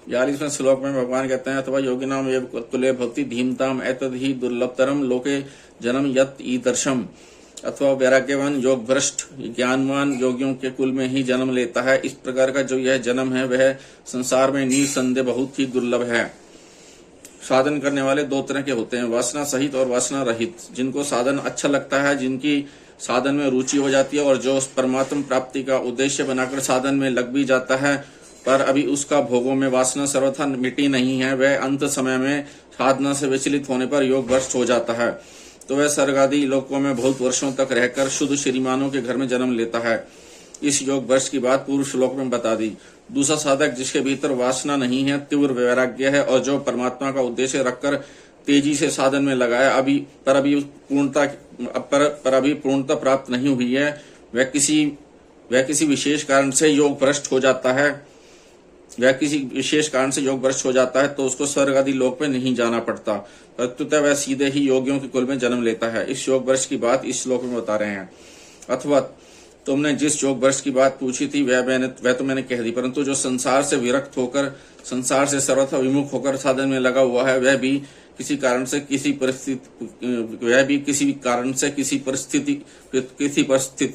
42वें श्लोक में भगवान कहते हैं, अथवा योगिनाम एव कुले भक्ति धीमताम एतद ही दुर्लभतरम लोके जन्म यत ईदर्शम। अथवा वैराग्यवान योग भ्रष्ट ज्ञानवान योगियों के कुल में ही जन्म लेता है। इस प्रकार का जो यह जन्म है वह संसार में निसंदेह बहुत ही दुर्लभ है। साधन करने वाले दो तरह के होते हैं, वासना सहित और वासना रहित। जिनको साधन अच्छा लगता है, जिनकी साधन में रुचि हो जाती है और जो उस परमात्म प्राप्ति का उद्देश्य बनाकर साधन में लग भी जाता है, पर अभी उसका भोगों में वासना सर्वथा मिटी नहीं है, वह अंत समय में साधना से विचलित होने पर योग भ्रष्ट हो जाता है। तो वह स्वर्ग आदि लोकों में बहुत वर्षों तक रहकर शुद्ध श्रीमानों के घर में जन्म लेता है। इस योग भ्रष्ट की बात पूर्व श्लोक में बता दी। दूसरा साधक जिसके भीतर वासना नहीं है, तीव्र वैराग्य है और जो परमात्मा का उद्देश्य रखकर तेजी से साधन में लगाया, अभी पूर्णता प्राप्त नहीं हुई है, वह किसी विशेष कारण से योग भ्रष्ट हो जाता है। तो उसको स्वर्ग आदि लोक में नहीं जाना पड़ता, प्रत्युतः वह सीधे ही योगियों के कुल में जन्म लेता है। इस योग भ्रष्ट की बात इस श्लोक में बता रहे हैं। अथवा तुमने जिस योग भ्रष्ट की बात पूछी थी वह तो मैंने कह दी, परंतु जो संसार से विरक्त होकर, संसार से सर्वथा विमुख होकर साधन में लगा हुआ है, वह भी किसी कारण से किसी परिस्थिति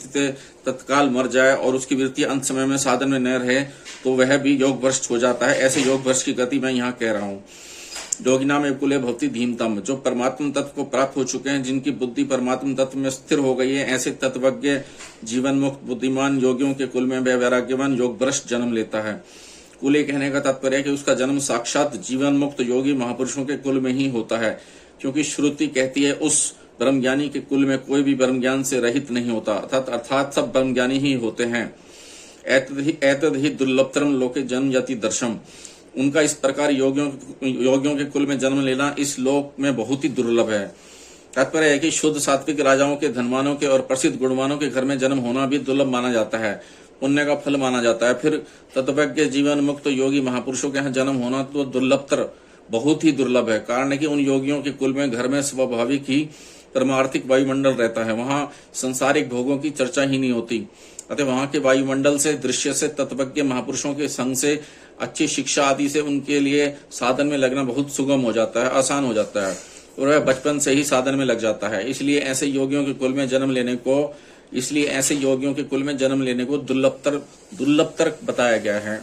से तत्काल मर जाए और उसकी वृत्ति अंत समय में साधन में न रहे, तो वह भी योग भ्रष्ट हो जाता है। ऐसे योग भ्रष्ट की गति मैं यहाँ कह रहा हूँ। योगिनाम एव कुले भवति धीमतम, जो परमात्म तत्व को प्राप्त हो चुके हैं, जिनकी बुद्धि परमात्म तत्व में स्थिर हो गई है, ऐसे तत्वज्ञ जीवन मुक्त बुद्धिमान योगियों के कुल में वह वैराग्यवान योग भ्रष्ट जन्म लेता है। कुले कहने का तात्पर्य है कि उसका जन्म साक्षात जीवन मुक्त योगी महापुरुषों के कुल में ही होता है, क्योंकि श्रुति कहती है उस ब्रह्मज्ञानी के कुल में कोई भी ब्रह्म ज्ञान से रहित नहीं होता, अर्थात सब ब्रह्मज्ञानी ही होते हैं। एतद ही दुर्लभतरम लोके जन्म यति दर्शम, उनका इस प्रकार योगियों के कुल में जन्म लेना इस लोक में बहुत ही दुर्लभ है। तात्पर्य है कि शुद्ध सात्विक राजाओं के, धनवानों के और प्रसिद्ध गुणवानों के घर में जन्म होना भी दुर्लभ माना जाता है, पुण्य का फल माना जाता है। फिर तत्वज्ञ जीवन मुक्त योगी महापुरुषों के यहाँ जन्म होना तो दुर्लभतर, बहुत ही दुर्लभ है। कारण है कि उन योगियों के कुल में घर में स्वाभाविक ही परमार्थिक वायुमंडल रहता है, वहाँ संसारिक भोगों की चर्चा ही नहीं होती। अतः वहाँ के वायुमंडल से, दृश्य से, तत्वज्ञ महापुरुषों के संग से, अच्छी शिक्षा आदि से उनके लिए साधन में लगना बहुत सुगम हो जाता है, आसान हो जाता है, और वह बचपन से ही साधन में लग जाता है। इसलिए ऐसे योगियों के कुल में जन्म लेने को दुर्लभतर बताया गया है।